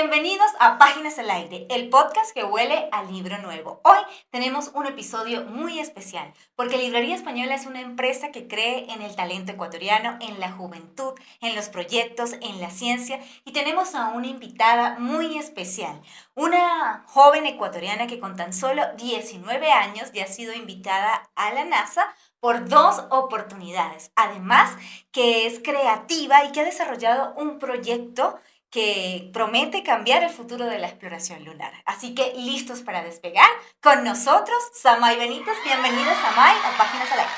Bienvenidos a Páginas al Aire, el podcast que huele a libro nuevo. Hoy tenemos un episodio muy especial, porque Librería Española es una empresa que cree en el talento ecuatoriano, en la juventud, en los proyectos, en la ciencia, y tenemos a una invitada muy especial, una joven ecuatoriana que con tan solo 19 años ya ha sido invitada a la NASA por 2 oportunidades. Además, que es creativa y que ha desarrollado un proyecto que promete cambiar el futuro de la exploración lunar. Así que, listos para despegar, con nosotros, Samay Benítez. Bienvenida, Samay, a Páginas al Aire.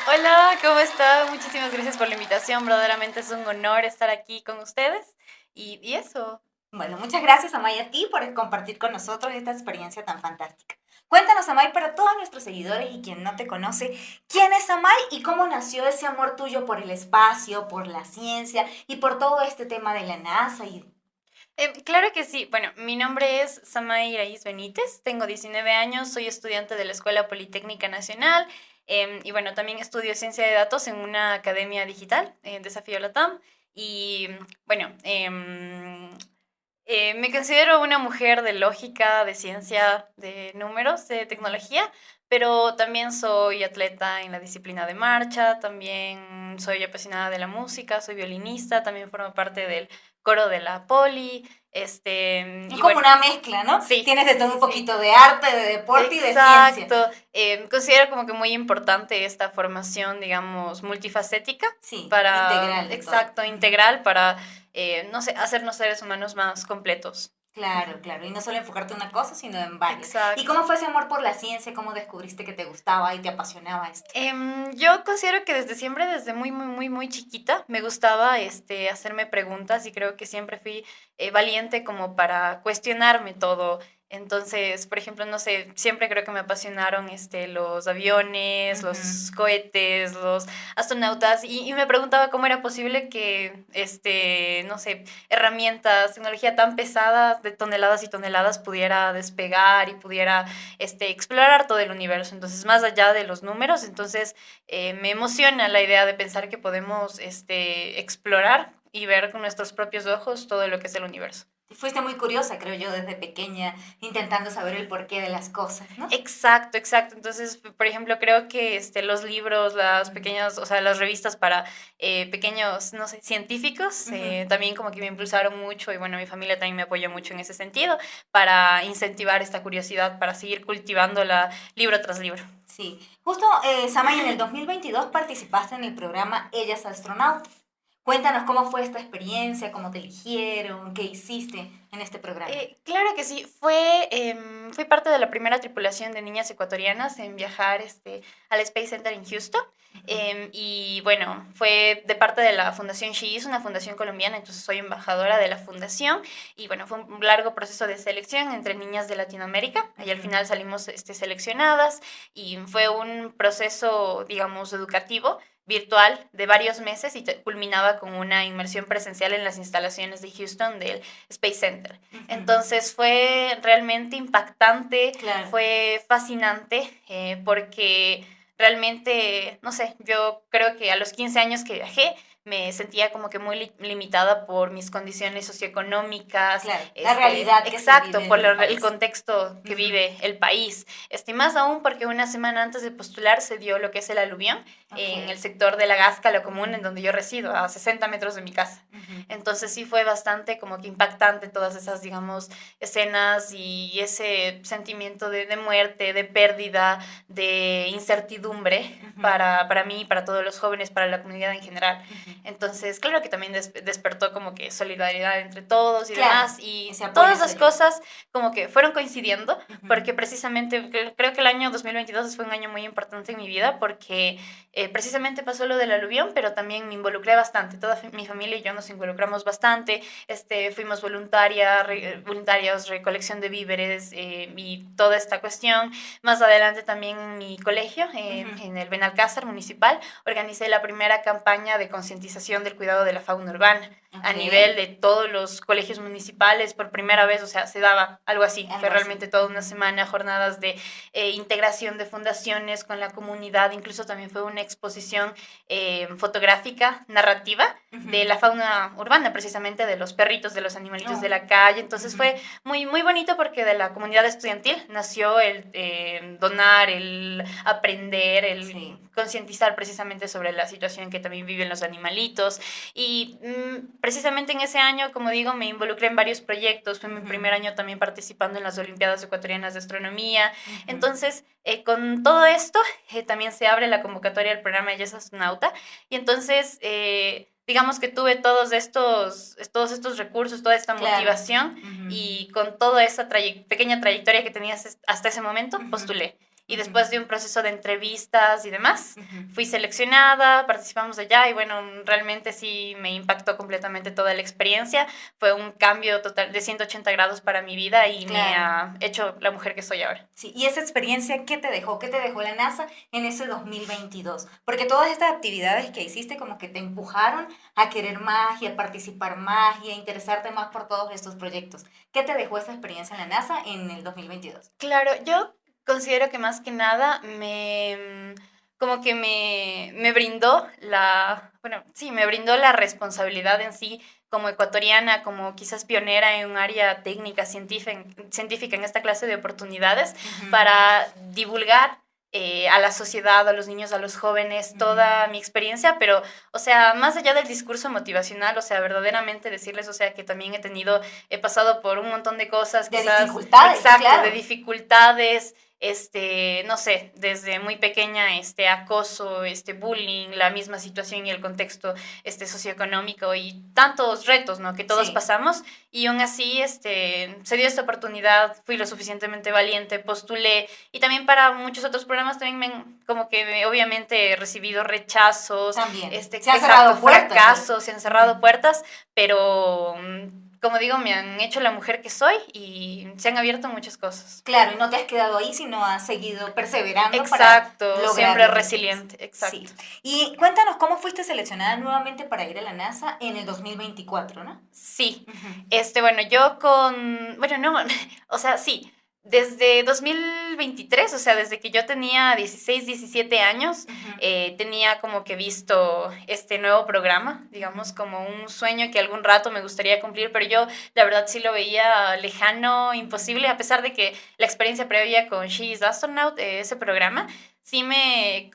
Hola, ¿cómo está? Muchísimas gracias por la invitación. Verdaderamente es un honor estar aquí con ustedes. Y eso. Bueno, muchas gracias, Amay, a ti por compartir con nosotros esta experiencia tan fantástica. Cuéntanos, Amay, para todos nuestros seguidores y quien no te conoce, ¿quién es Amay y cómo nació ese amor tuyo por el espacio, por la ciencia y por todo este tema de la NASA? Claro que sí. Bueno, mi nombre es Samay Iraíz Benítez, tengo 19 años, soy estudiante de la Escuela Politécnica Nacional y bueno, también estudio ciencia de datos en una academia digital, Desafío Latam. Y bueno, me considero una mujer de lógica, de ciencia, de números, de tecnología, pero también soy atleta en la disciplina de marcha, también soy apasionada de la música, soy violinista, también formo parte del coro de la Poli, Es y como bueno, una mezcla, ¿no? sí, Tienes de sí, todo sí, un sí. poquito de arte, de deporte y de ciencia. Exacto. Considero como que muy importante esta formación, digamos, multifacética Sí, para, integral de todo. exacto, integral para, no sé, hacernos seres humanos más completos. Claro, Ujú. claro. Y no solo enfocarte en una cosa, sino en varias. ¿Y Exacto. cómo fue ese amor por la ciencia? ¿Cómo descubriste que te gustaba y te apasionaba esto? Yo considero que desde siempre, desde muy chiquita, me gustaba hacerme preguntas y creo que siempre fui valiente como para cuestionarme todo. Entonces, por ejemplo, no sé, siempre creo que me apasionaron los aviones, Ujú. los cohetes, los astronautas y me preguntaba cómo era posible que, no sé, herramientas, tecnología tan pesada de toneladas y toneladas pudiera despegar y pudiera explorar todo el universo. Entonces, más allá de los números, entonces me emociona la idea de pensar que podemos explorar y ver con nuestros propios ojos todo lo que es el universo. Fuiste muy curiosa, creo yo, desde pequeña, intentando saber el porqué de las cosas, ¿no? Exacto, exacto. Entonces, por ejemplo, creo que los libros, las pequeñas, o sea, las revistas para pequeños, no sé, científicos, Ujú. también como que me impulsaron mucho y bueno, mi familia también me apoyó mucho en ese sentido para incentivar esta curiosidad, para seguir cultivándola libro tras libro. Sí. Justo, Samay, en el 2022 participaste en el programa Ellas Astronautas. Cuéntanos cómo fue esta experiencia, cómo te eligieron, qué hiciste en este programa. Claro que sí, fui parte de la primera tripulación de niñas ecuatorianas en viajar al Space Center en Houston. Ujú. Y bueno, fue de parte de la Fundación She's, una fundación colombiana, entonces soy embajadora de la fundación. Y bueno, fue un largo proceso de selección entre niñas de Latinoamérica. Y al Ujú. final salimos seleccionadas y fue un proceso, digamos, educativo virtual de varios meses y culminaba con una inmersión presencial en las instalaciones de Houston del Space Center. Ujú. Entonces fue realmente impactante, Claro. fue fascinante, porque realmente, no sé, yo creo que a los 15 años que viajé me sentía como que muy limitada por mis condiciones socioeconómicas, Claro, la realidad que se exacto, vive por en el el país. contexto que Ujú. vive el país. Y más aún porque una semana antes de postular se dio lo que es el aluvión Ok. en el sector de la Gasca, lo común, en donde yo resido, a 60 metros de mi casa. Ujú. Entonces sí fue bastante como que impactante todas esas, digamos, escenas y ese sentimiento de muerte, de pérdida, de incertidumbre Ujú. para mí, para todos los jóvenes, para la comunidad en general. Ujú. Entonces, claro que también despertó como que solidaridad entre todos y Claro, demás, y ese apoyo, todas esa las ayuda. cosas como que fueron coincidiendo, Ujú. porque precisamente creo que el año 2022 fue un año muy importante en mi vida, porque precisamente pasó lo del aluvión, pero también me involucré bastante, toda mi familia y yo nos involucramos bastante, fuimos voluntarios, recolección de víveres y toda esta cuestión. Más adelante también en mi colegio, Ujú. en el Benalcázar municipal, organicé la primera campaña de concientización del cuidado de la fauna urbana. a Ok. nivel de todos los colegios municipales por primera vez, o sea, se daba algo así. Algo Fue así. realmente toda una semana, jornadas de integración de fundaciones con la comunidad, incluso también fue una exposición fotográfica, narrativa, de la fauna urbana, precisamente de los perritos, de los animalitos de la calle. Entonces fue muy, muy bonito porque de la comunidad estudiantil nació el donar, el aprender, el Sí. concientizar precisamente sobre la situación que también viven los animalitos. Y precisamente en ese año, como digo, me involucré en varios proyectos. Fue mi primer año también participando en las Olimpiadas Ecuatorianas de Astronomía. Entonces, con todo esto, también se abre la convocatoria del programa Ella es astronauta. Y entonces, digamos que tuve todos estos recursos, toda esta Claro. motivación, y con toda esa pequeña trayectoria que tenía hasta ese momento, postulé. Y después de un proceso de entrevistas y demás, fui seleccionada, participamos allá y bueno, realmente sí me impactó completamente toda la experiencia. Fue un cambio total de 180 grados para mi vida y me ha hecho la mujer que soy ahora. Sí, y esa experiencia, ¿qué te dejó? ¿Qué te dejó la NASA en ese 2022? Porque todas estas actividades que hiciste como que te empujaron a querer más y a participar más y a interesarte más por todos estos proyectos. ¿Qué te dejó esa experiencia en la NASA en el 2022? Claro, yo considero que más que nada como que me brindó me brindó la responsabilidad en sí como ecuatoriana, como quizás pionera en un área técnica, científica en esta clase de oportunidades para divulgar a la sociedad, a los niños, a los jóvenes, toda mi experiencia, pero, o sea, más allá del discurso motivacional, o sea, verdaderamente decirles, o sea, que también he pasado por un montón de cosas, De quizás, dificultades, exacto, claro. de dificultades, no sé, desde muy pequeña, acoso, bullying, la misma situación y el contexto, socioeconómico y tantos retos, ¿no? Que todos Sí. pasamos, y aún así, se dio esta oportunidad, fui lo suficientemente valiente, postulé, y también para muchos otros programas también como que obviamente he recibido rechazos, También. Se han cerrado puertas. fracasos, se han cerrado puertas, pero como digo, me han hecho la mujer que soy y se han abierto muchas cosas. Claro, y no te has quedado ahí, sino has seguido perseverando Exacto, para lograr siempre lo que resiliente, quieres. exacto. Sí. Y cuéntanos cómo fuiste seleccionada nuevamente para ir a la NASA en el 2024, ¿no? Sí, bueno, yo bueno, no, o sea, sí, desde 2023, o sea, desde que yo tenía 16, 17 años, tenía como que visto este nuevo programa, digamos, como un sueño que algún rato me gustaría cumplir, pero yo la verdad sí lo veía lejano, imposible, a pesar de que la experiencia previa con She is Astronaut, ese programa, sí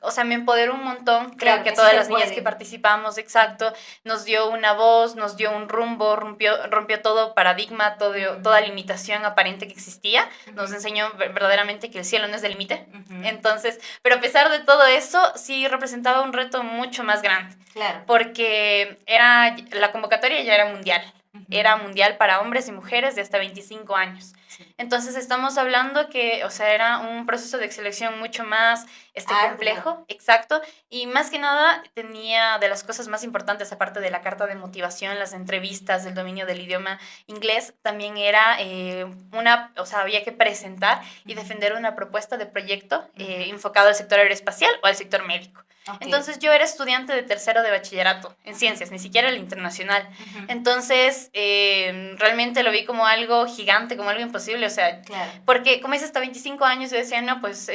o sea, me empoderó un montón. Claro, Creo que que a sí todas se las niñas puede. que participamos, exacto, nos dio una voz, nos dio un rumbo, rompió todo paradigma, toda limitación aparente que existía, nos enseñó verdaderamente que el cielo no es del límite. Entonces, pero a pesar de todo eso, sí representaba un reto mucho más grande. Claro. Porque la convocatoria ya era mundial. Era mundial para hombres y mujeres de hasta 25 años. Sí. Entonces estamos hablando que, o sea, era un proceso de selección mucho más complejo, exacto, y más que nada tenía de las cosas más importantes, aparte de la carta de motivación, las entrevistas, el dominio del idioma inglés, también era o sea, había que presentar y defender una propuesta de proyecto enfocado al sector aeroespacial o al sector médico. Okay. Entonces yo era estudiante de tercero de bachillerato en ciencias, ni siquiera el internacional. Entonces realmente lo vi como algo gigante, como algo imposible, o sea, claro. Porque como dices, hasta 25 años yo decía, no, pues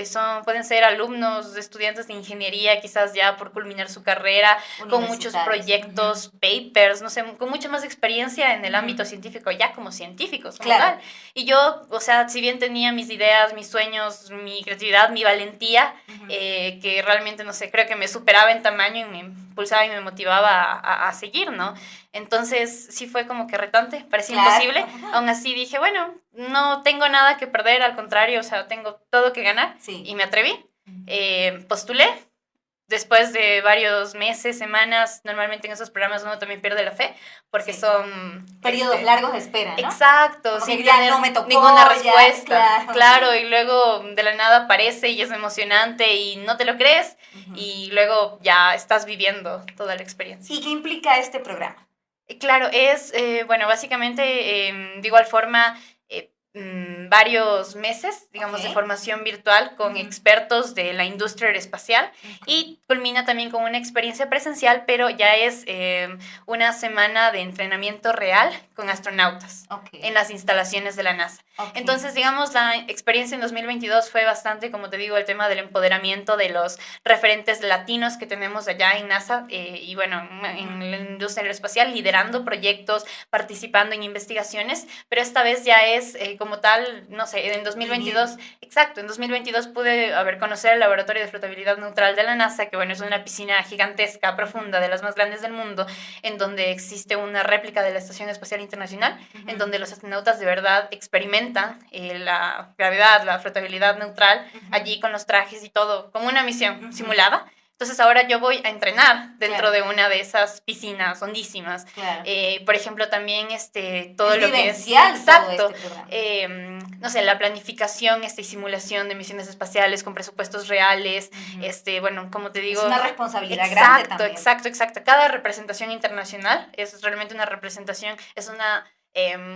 pueden ser alumnos, estudiantes de ingeniería, quizás ya por culminar su carrera, con muchos proyectos, papers, no sé, con mucha más experiencia en el ámbito científico, ya como científicos, como tal. Y yo, o sea, si bien tenía mis ideas, mis sueños, mi creatividad, mi valentía, que realmente, no sé, creo que me superaba en tamaño y me impulsaba y me motivaba a seguir, ¿no? Entonces sí fue como que retante, parecía imposible. Aún así dije, bueno, no tengo nada que perder, al contrario, o sea, tengo todo que ganar. Sí. Y me atreví, postulé. Después de varios meses, semanas, normalmente en esos programas uno también pierde la fe, porque son periodos largos de espera, ¿no? Exacto, como sin ya tener no me tocó, ninguna respuesta. Ya, claro, y luego de la nada aparece y es emocionante y no te lo crees, y luego ya estás viviendo toda la experiencia. ¿Y qué implica este programa? Claro, es, bueno, básicamente, de igual forma, varios meses, digamos, de formación virtual con expertos de la industria aeroespacial y culmina también con una experiencia presencial, pero ya es una semana de entrenamiento real con astronautas en las instalaciones de la NASA. Entonces, digamos, la experiencia en 2022 fue bastante, como te digo, el tema del empoderamiento de los referentes latinos que tenemos allá en NASA y bueno, en la industria aeroespacial, liderando proyectos, participando en investigaciones, pero esta vez ya es como tal, no sé, en 2022, exacto, en 2022 pude conocer el Laboratorio de Flotabilidad Neutral de la NASA, que bueno, es una piscina gigantesca, profunda, de las más grandes del mundo, en donde existe una réplica de la Estación Espacial Internacional, en donde los astronautas de verdad experimentan la gravedad, la flotabilidad neutral, allí con los trajes y todo, como una misión simulada. Entonces ahora yo voy a entrenar dentro de una de esas piscinas hondísimas. Por ejemplo, también todo es lo que es... Exacto. No sé, la planificación y simulación de misiones espaciales con presupuestos reales. Bueno, como te digo... Es una responsabilidad grande también. Exacto. Cada representación internacional es realmente una representación, es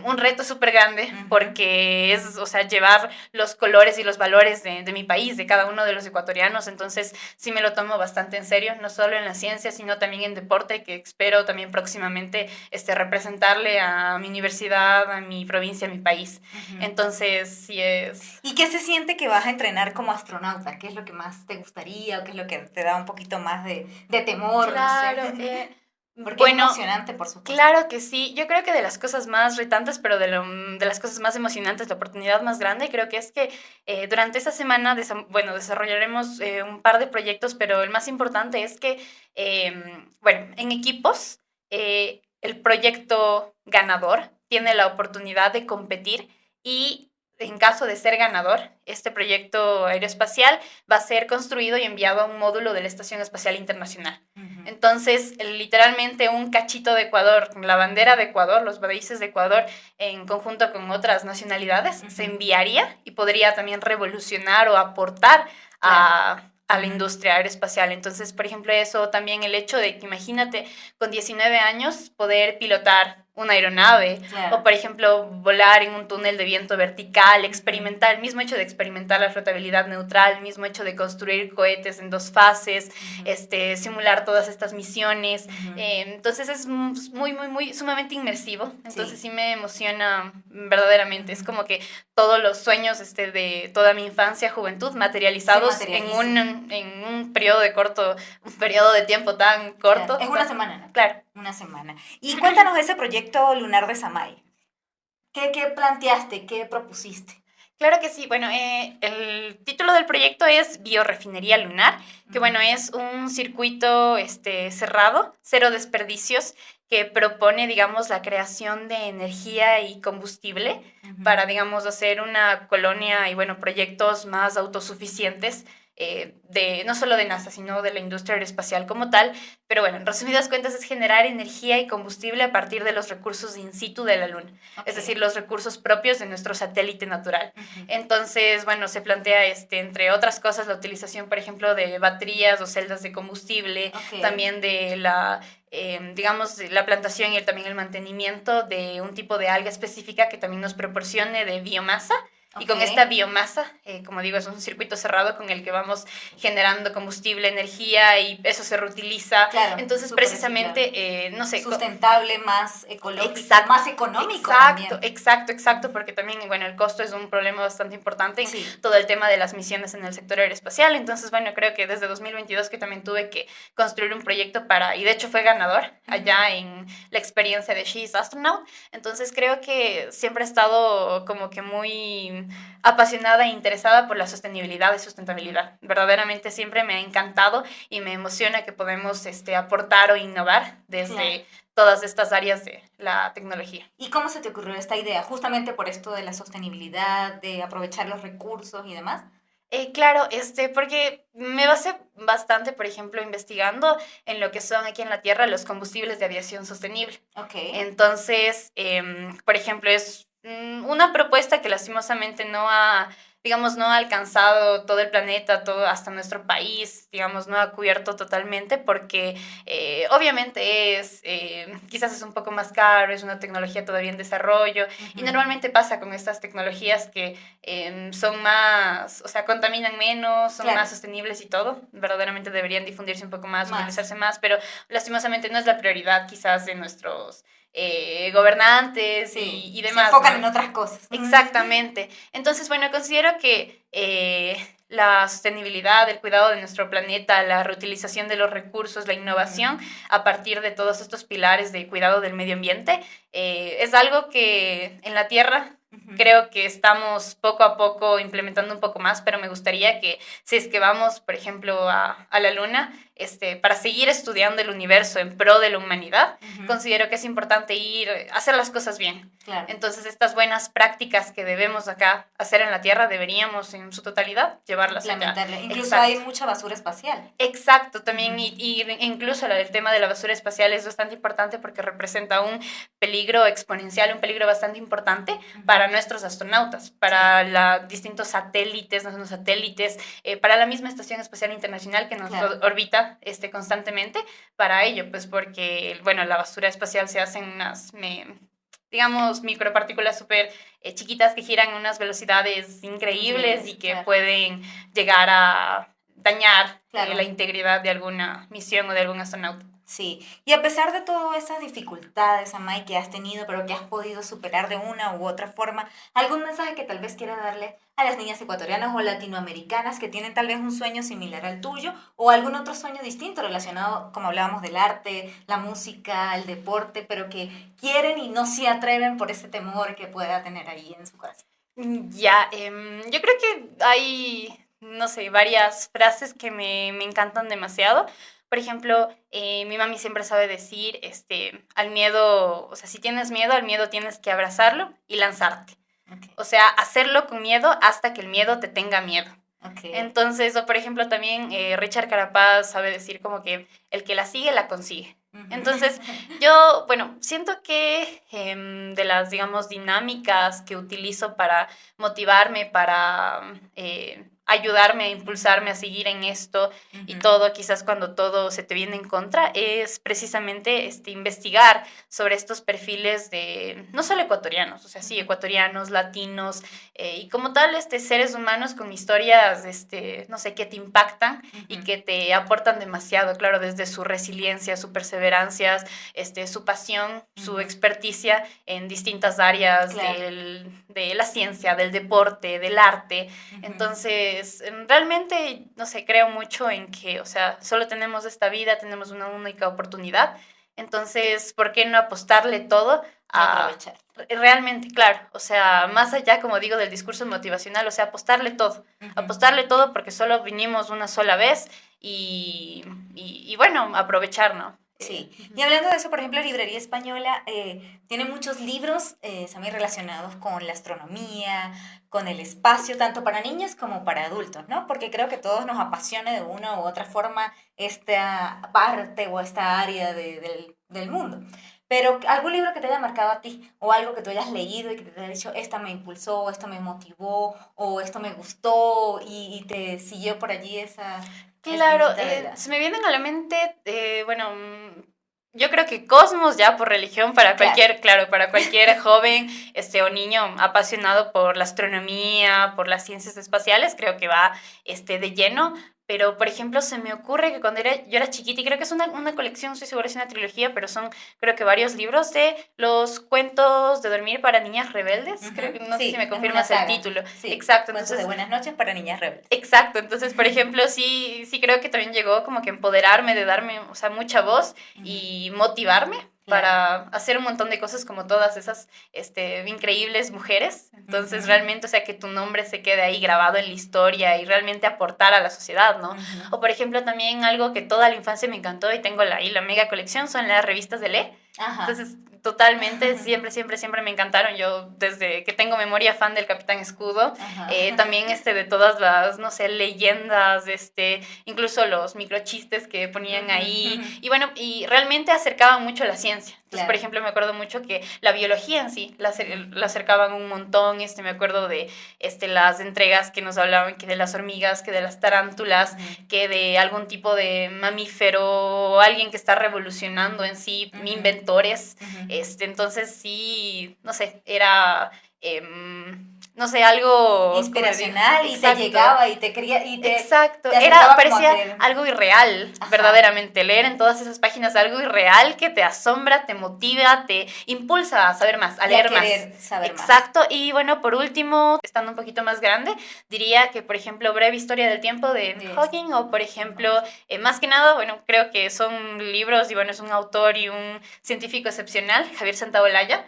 un reto súper grande porque es, o sea, llevar los colores y los valores de mi país, de cada uno de los ecuatorianos. Entonces sí me lo tomo bastante en serio, no solo en la ciencia, sino también en deporte, que espero también próximamente representarle a mi universidad, a mi provincia, a mi país. Entonces sí es... ¿Y qué se siente que vas a entrenar como astronauta? ¿Qué es lo que más te gustaría o qué es lo que te da un poquito más de temor? Claro, no sé. Porque bueno, es emocionante, por supuesto. Claro que sí. Yo creo que de las cosas más retantes, pero de las cosas más emocionantes, la oportunidad más grande, creo que es que durante esa semana desarrollaremos un par de proyectos, pero el más importante es que, en equipos, el proyecto ganador tiene la oportunidad de competir y en caso de ser ganador, este proyecto aeroespacial va a ser construido y enviado a un módulo de la Estación Espacial Internacional. Entonces, literalmente un cachito de Ecuador, la bandera de Ecuador, los países de Ecuador, en conjunto con otras nacionalidades, se enviaría y podría también revolucionar o aportar a la industria aeroespacial. Entonces, por ejemplo, eso también el hecho de que, imagínate, con 19 años poder pilotar una aeronave o, por ejemplo, volar en un túnel de viento vertical, experimentar, el mismo hecho de experimentar la flotabilidad neutral, el mismo hecho de construir cohetes en 2 fases, simular todas estas misiones. Entonces es muy sumamente inmersivo. Entonces sí me emociona verdaderamente. Es como que todos los sueños de toda mi infancia, juventud, materializados en un periodo un periodo de tiempo tan corto. Claro. Es una semana, ¿no? Claro. Una semana. Y cuéntanos ese proyecto lunar de Samay. ¿Qué planteaste? ¿Qué propusiste? Claro que sí. Bueno, el título del proyecto es Biorefinería Lunar, que bueno, es un circuito cerrado, cero desperdicios, que propone, digamos, la creación de energía y combustible para, digamos, hacer una colonia y, bueno, proyectos más autosuficientes no solo de NASA, sino de la industria aeroespacial como tal. Pero bueno, en resumidas cuentas es generar energía y combustible a partir de los recursos in situ de la Luna, es decir, los recursos propios de nuestro satélite natural. Entonces, bueno, se plantea, entre otras cosas, la utilización, por ejemplo, de baterías o celdas de combustible, también de la plantación y también el mantenimiento de un tipo de alga específica que también nos proporcione de biomasa. Y con esta biomasa, como digo, es un circuito cerrado con el que vamos generando combustible, energía, y eso se reutiliza. Claro, entonces, precisamente, no sé... Sustentable, más ecológico, más económico también. Exacto, Porque también, bueno, el costo es un problema bastante importante en todo el tema de las misiones en el sector aeroespacial. Entonces, bueno, creo que desde 2022 que también tuve que construir un proyecto y de hecho fue ganador allá en la experiencia de She's Astronaut. Entonces, creo que siempre he estado como que muy apasionada e interesada por la sostenibilidad y sustentabilidad. Verdaderamente siempre me ha encantado y me emociona que podemos aportar o innovar desde todas estas áreas de la tecnología. ¿Y cómo se te ocurrió esta idea? Justamente por esto de la sostenibilidad, de aprovechar los recursos y demás. Claro, porque me basé bastante, por ejemplo, investigando en lo que son aquí en la Tierra los combustibles de aviación sostenible. Entonces, por ejemplo, es una propuesta que lastimosamente no ha digamos, no ha alcanzado todo el planeta, todo hasta nuestro país, digamos, no ha cubierto totalmente porque obviamente quizás es un poco más caro, es una tecnología todavía en desarrollo y normalmente pasa con estas tecnologías que son más, o sea, contaminan menos, son más sostenibles y todo, verdaderamente deberían difundirse un poco más, utilizarse más, pero lastimosamente no es la prioridad quizás de nuestros gobernantes y demás. Se enfocan en otras cosas. Exactamente. Entonces, bueno, considero que la sostenibilidad, el cuidado de nuestro planeta, la reutilización de los recursos, la innovación a partir de todos estos pilares de cuidado del medio ambiente es algo que en la Tierra creo que estamos poco a poco implementando un poco más, pero me gustaría que si es que vamos, por ejemplo, a la Luna, para seguir estudiando el universo en pro de la humanidad, considero que es importante hacer las cosas bien. Claro. Entonces, estas buenas prácticas que debemos acá hacer en la Tierra, deberíamos en su totalidad llevarlas allá. Incluso Exacto. hay mucha basura espacial. Exacto, también, y incluso el tema de la basura espacial es bastante importante porque representa un peligro exponencial, un peligro bastante importante para nuestros astronautas, para distintos satélites, para la misma Estación Espacial Internacional que nos orbita constantemente, para ello, pues porque, bueno, la basura espacial se hace en unas, digamos, micropartículas súper chiquitas que giran a unas velocidades increíbles y que pueden llegar a dañar la integridad de alguna misión o de algún astronauta. Sí, y a pesar de todas esas dificultades, Amay, que has tenido, pero que has podido superar de una u otra forma, ¿algún mensaje que tal vez quieras darle a las niñas ecuatorianas o latinoamericanas que tienen tal vez un sueño similar al tuyo o algún otro sueño distinto relacionado, como hablábamos, del arte, la música, el deporte, pero que quieren y no se atreven por ese temor que pueda tener ahí en su corazón? Ya, yo creo que hay, no sé, varias frases que me encantan demasiado. Por ejemplo, mi mami siempre sabe decir, al miedo, o sea, si tienes miedo, al miedo tienes que abrazarlo y lanzarte. Okay. O sea, hacerlo con miedo hasta que el miedo te tenga miedo. Okay. Entonces, o por ejemplo, también Richard Carapaz sabe decir como que el que la sigue, la consigue. Entonces, yo, bueno, siento que de las, digamos, dinámicas que utilizo para motivarme, para ayudarme a impulsarme a seguir en esto y todo, quizás cuando todo se te viene en contra, es precisamente investigar sobre estos perfiles de, no solo ecuatorianos, o sea, sí, ecuatorianos, latinos, y como tal, seres humanos con historias, no sé, que te impactan y que te aportan demasiado, claro, desde su resiliencia, su perseverancia, su pasión, su experticia en distintas áreas de la ciencia, del deporte, del arte. Entonces, realmente, no sé, creo mucho en que, o sea, solo tenemos esta vida, tenemos una única oportunidad, entonces, ¿por qué no apostarle todo a aprovechar? Realmente, claro, o sea, más allá, como digo, del discurso motivacional, o sea, apostarle todo porque solo vinimos una sola vez y bueno, aprovechar, ¿no? Sí, y hablando de eso, por ejemplo, Librería Española tiene muchos libros también relacionados con la astronomía, con el espacio, tanto para niños como para adultos, ¿no? Porque creo que a todos nos apasiona de una u otra forma esta parte o esta área del mundo. Pero algún libro que te haya marcado a ti, o algo que tú hayas leído y que te haya dicho, esta me impulsó, esto me motivó, o esto me gustó, y te siguió por allí esa... Claro, se me vienen a la mente, bueno, yo creo que Cosmos ya por religión para cualquier, para cualquier joven o niño apasionado por la astronomía, por las ciencias espaciales, creo que va de lleno. Pero, por ejemplo, se me ocurre que cuando yo era chiquita, y creo que es una colección, no estoy segura si es una trilogía, pero son, creo que varios libros de los cuentos de dormir para niñas rebeldes. Creo que, no sé si me confirmas el título. Sí, exacto. Cuentos de buenas noches para niñas rebeldes. Exacto. Entonces, por ejemplo, sí creo que también llegó como que empoderarme, de darme, o sea, mucha voz y motivarme para hacer un montón de cosas como todas esas increíbles mujeres. Entonces, realmente, o sea, que tu nombre se quede ahí grabado en la historia y realmente aportar a la sociedad, ¿no? O, por ejemplo, también algo que toda la infancia me encantó y tengo ahí la mega colección son las revistas de Le. Ajá. Entonces, totalmente, siempre, siempre, siempre me encantaron. Yo desde que tengo memoria fan del Capitán Escudo, también de todas las, no sé, leyendas, incluso los microchistes que ponían ahí. Y bueno, y realmente acercaban mucho la ciencia. Entonces, por ejemplo, me acuerdo mucho que la biología en sí la acercaban un montón. Me acuerdo de las entregas que nos hablaban que de las hormigas, que de las tarántulas, que de algún tipo de mamífero, o alguien que está revolucionando en sí, inventores. Entonces sí, no sé, era no sé, algo inspiracional y te llegaba y te quería y te exacto, te parecía algo irreal. Ajá. Verdaderamente, leer en todas esas páginas algo irreal que te asombra, te motiva, te impulsa a saber más, a leer más. Saber exacto, más. Y bueno, por último, estando un poquito más grande, diría que, por ejemplo, Breve Historia del Tiempo de Hawking, o por ejemplo, más que nada, bueno, creo que son libros y bueno, es un autor y un científico excepcional, Javier Santaolalla.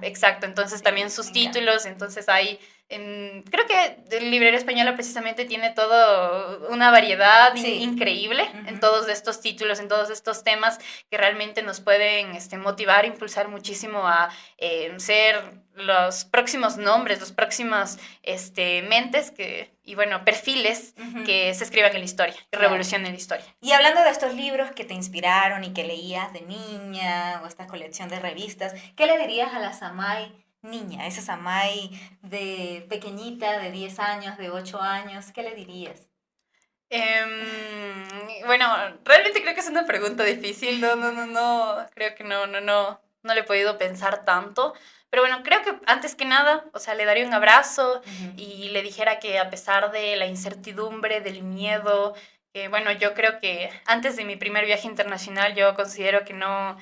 Exacto, entonces también sus títulos, entonces hay creo que Librería Española precisamente tiene todo una variedad increíble en todos estos títulos, en todos estos temas que realmente nos pueden motivar, impulsar muchísimo a ser los próximos nombres, los próximos mentes y bueno, perfiles que se escriban en la historia, que revolucionen la historia. Y hablando de estos libros que te inspiraron y que leías de niña, o esta colección de revistas, ¿qué le dirías a la Samay niña, esa Samay de pequeñita, de 10 años, de 8 años? ¿Qué le dirías? Bueno, realmente creo que es una pregunta difícil. No, creo que no le he podido pensar tanto. Pero bueno, creo que antes que nada, o sea, le daría un abrazo y le dijera que a pesar de la incertidumbre, del miedo, bueno, yo creo que antes de mi primer viaje internacional yo considero que no,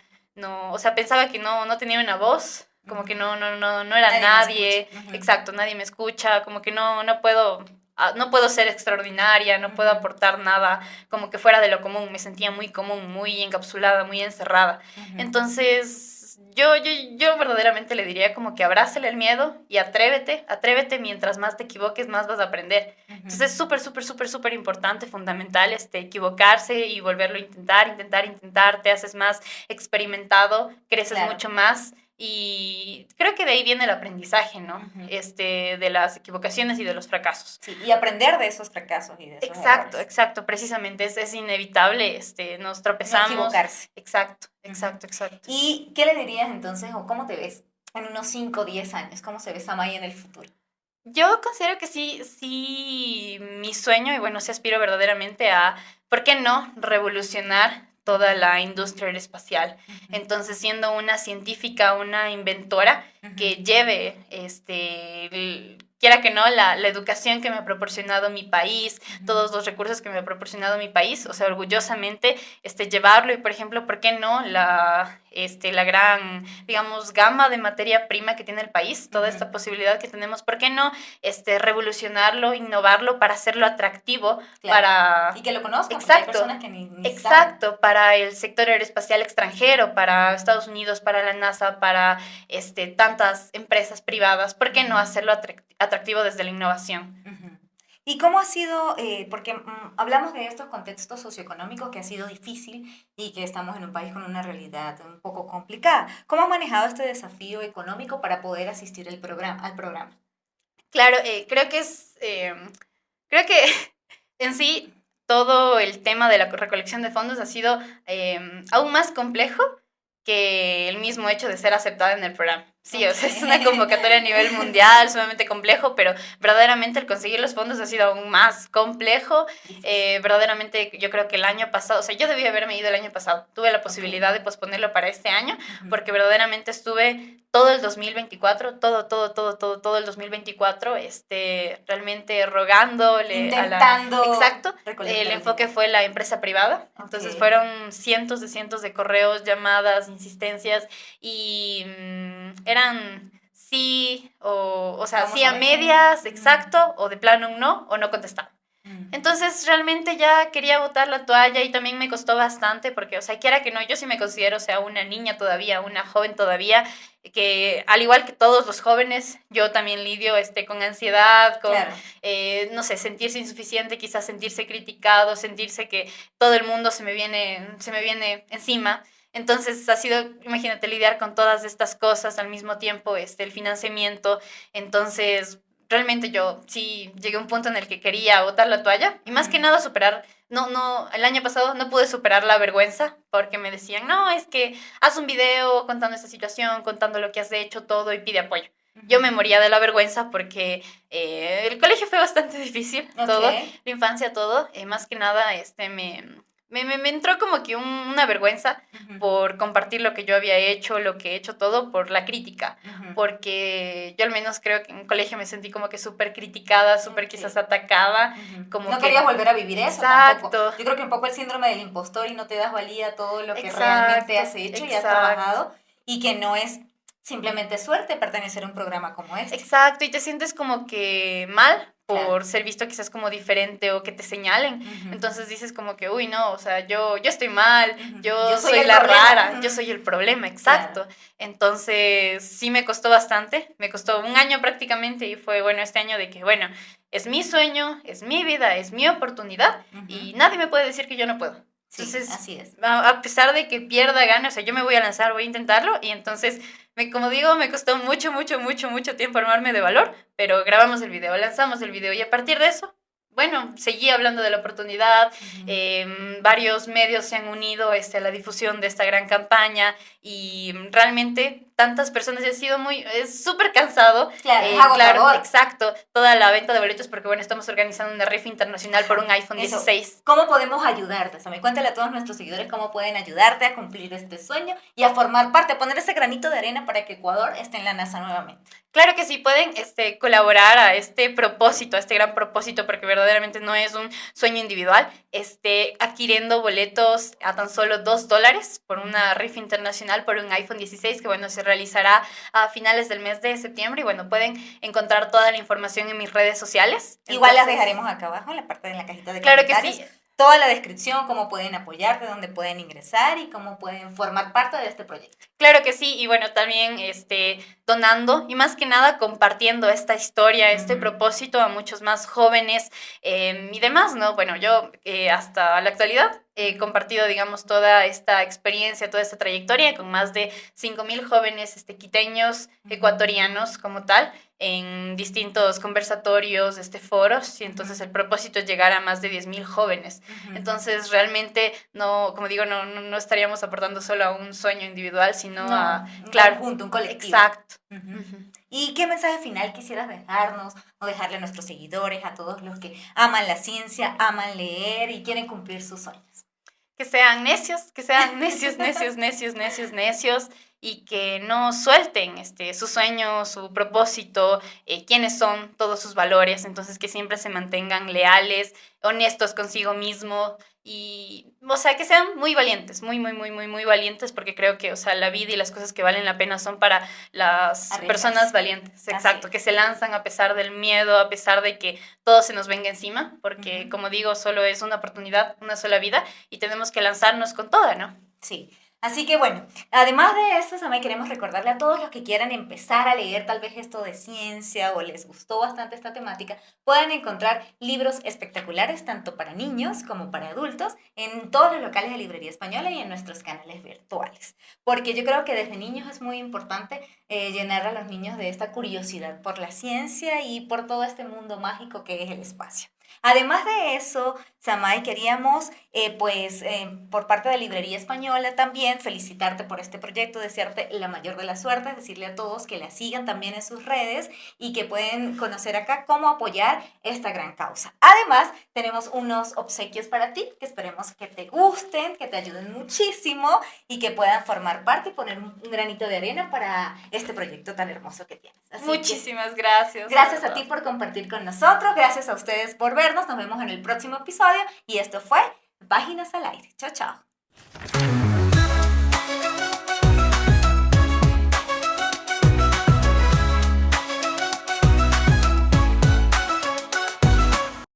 o sea, pensaba que no tenía una voz, como que no era nadie, exacto, nadie me escucha, como que no puedo ser extraordinaria, no puedo aportar nada como que fuera de lo común, me sentía muy común, muy encapsulada, muy encerrada. Entonces, yo verdaderamente le diría como que abrázale el miedo y atrévete, mientras más te equivoques, más vas a aprender. Entonces es súper importante, fundamental, equivocarse y volverlo a intentar, te haces más experimentado, creces mucho más. Y creo que de ahí viene el aprendizaje, ¿no? De las equivocaciones y de los fracasos. Sí, y aprender de esos fracasos y de esos errores. Exacto, precisamente, es inevitable, nos tropezamos. No equivocarse. Exacto. ¿Y qué le dirías entonces, o cómo te ves en unos 5 o 10 años? ¿Cómo se ve Samay en el futuro? Yo considero que sí, mi sueño, y bueno, sí aspiro verdaderamente a, ¿por qué no?, revolucionar toda la industria aeroespacial. Entonces, siendo una científica, una inventora que lleve, quiera que no, la educación que me ha proporcionado mi país, todos los recursos que me ha proporcionado mi país, o sea, orgullosamente llevarlo y, por ejemplo, ¿por qué no? La gran, digamos, gama de materia prima que tiene el país, toda esta posibilidad que tenemos, ¿por qué no revolucionarlo, innovarlo para hacerlo atractivo? Para... Y que lo conozcan, exacto, porque hay personas que ni saben. Para el sector aeroespacial extranjero, para Estados Unidos, para la NASA, para tantas empresas privadas, ¿por qué no hacerlo atractivo desde la innovación? ¿Y cómo ha sido, porque hablamos de estos contextos socioeconómicos que ha sido difícil y que estamos en un país con una realidad un poco complicada? ¿Cómo has manejado este desafío económico para poder asistir al programa? Claro, creo que en sí todo el tema de la recolección de fondos ha sido aún más complejo que el mismo hecho de ser aceptada en el programa. Sí, o sea, es una convocatoria a nivel mundial, sumamente complejo, pero verdaderamente el conseguir los fondos ha sido aún más complejo. Verdaderamente yo creo que el año pasado, o sea, yo debí haberme ido el año pasado. Tuve la posibilidad de posponerlo para este año, porque verdaderamente estuve todo el 2024, todo el 2024, realmente rogándole intentando exacto, el enfoque fue la empresa privada, entonces fueron cientos de correos, llamadas, insistencias, y eran sí, o sea, sí a medias, exacto, o de plano un no, o no contestaba. Entonces realmente ya quería botar la toalla y también me costó bastante porque, o sea, quiera que no, yo sí me considero, o sea, una niña todavía, una joven todavía, que al igual que todos los jóvenes, yo también lidio con ansiedad, con, no sé, sentirse insuficiente, quizás sentirse criticado, sentirse que todo el mundo se me viene encima. Entonces ha sido, imagínate, lidiar con todas estas cosas al mismo tiempo, el financiamiento. Entonces, realmente yo sí llegué a un punto en el que quería botar la toalla y más que nada superar, el año pasado no pude superar la vergüenza porque me decían, no, es que haz un video contando esta situación, contando lo que has hecho, todo y pide apoyo. Yo me moría de la vergüenza porque el colegio fue bastante difícil, todo, la infancia, todo. Más que nada, me entró como que una vergüenza por compartir lo que yo había hecho, lo que he hecho todo, por la crítica. Porque yo al menos creo que en colegio me sentí como que súper criticada, súper quizás atacada. Como no que... querías volver a vivir eso. Exacto. Tampoco. Yo creo que un poco el síndrome del impostor y no te das valía a todo lo que realmente has hecho y has trabajado, y que no es simplemente suerte pertenecer a un programa como este. Exacto, y te sientes como que mal por ser visto quizás como diferente o que te señalen. Entonces dices como que, uy, no, o sea, yo estoy mal, yo soy la rara, yo soy el problema, exacto. Entonces sí me costó bastante, me costó un año prácticamente y fue, bueno, este año de que, bueno, es mi sueño, es mi vida, es mi oportunidad y nadie me puede decir que yo no puedo. Entonces, sí, así es. A pesar de que pierda ganas, o sea, yo me voy a lanzar, voy a intentarlo y entonces, como digo, me costó mucho tiempo armarme de valor, pero grabamos el video, lanzamos el video y a partir de eso, bueno, seguí hablando de la oportunidad, varios medios se han unido a la difusión de esta gran campaña y realmente tantas personas, ha sido es súper cansado. Claro, exacto, toda la venta de boletos porque bueno, estamos organizando una rifa internacional por un iPhone 16. ¿Cómo podemos ayudarte? Samay, cuéntale a todos nuestros seguidores cómo pueden ayudarte a cumplir este sueño y a formar parte, a poner ese granito de arena para que Ecuador esté en la NASA nuevamente. Claro que sí, pueden colaborar a este propósito, a este gran propósito, porque verdaderamente no es un sueño individual, adquiriendo boletos a tan solo $2 por una rifa internacional por un iPhone 16, que bueno, se realizará a finales del mes de septiembre, y bueno, pueden encontrar toda la información en mis redes sociales. Igual las dejaremos acá abajo en la parte de la cajita de comentarios. Claro que sí. Toda la descripción, cómo pueden apoyarte, dónde pueden ingresar y cómo pueden formar parte de este proyecto. Claro que sí, y bueno, también donando y más que nada compartiendo esta historia, este propósito a muchos más jóvenes y demás, ¿no? Bueno, yo hasta la actualidad he compartido, digamos, toda esta experiencia, toda esta trayectoria con más de 5,000 jóvenes quiteños, ecuatorianos como tal, en distintos conversatorios, foros, y entonces el propósito es llegar a más de 10,000 jóvenes. Entonces, realmente, no, como digo, no estaríamos aportando solo a un sueño individual, sino a, claro, conjunto, un colectivo. Exacto. ¿Y qué mensaje final quisieras dejarnos o dejarle a nuestros seguidores, a todos los que aman la ciencia, aman leer y quieren cumplir sus sueños? Que sean necios, necios, y que no suelten su sueño, su propósito, quiénes son, todos sus valores, entonces que siempre se mantengan leales, honestos consigo mismo y, o sea, que sean muy valientes, muy valientes, porque creo que, o sea, la vida y las cosas que valen la pena son para las personas valientes, exacto, que se lanzan a pesar del miedo, a pesar de que todo se nos venga encima, porque, como digo, solo es una oportunidad, una sola vida, y tenemos que lanzarnos con toda, ¿no? Sí. Así que bueno, además de eso, Samay, queremos recordarle a todos los que quieran empezar a leer tal vez esto de ciencia o les gustó bastante esta temática, pueden encontrar libros espectaculares tanto para niños como para adultos en todos los locales de Librería Española y en nuestros canales virtuales. Porque yo creo que desde niños es muy importante llenar a los niños de esta curiosidad por la ciencia y por todo este mundo mágico que es el espacio. Además de eso, Samay, queríamos, por parte de Librería Española también felicitarte por este proyecto, desearte la mayor de las suertes, decirle a todos que la sigan también en sus redes y que pueden conocer acá cómo apoyar esta gran causa. Además, tenemos unos obsequios para ti que esperemos que te gusten, que te ayuden muchísimo y que puedan formar parte y poner un granito de arena para este proyecto tan hermoso que tienes. Así Muchísimas gracias. Gracias a ti por compartir con nosotros, gracias a ustedes por vernos, nos vemos en el próximo episodio y esto fue Páginas al Aire. Chao, chao.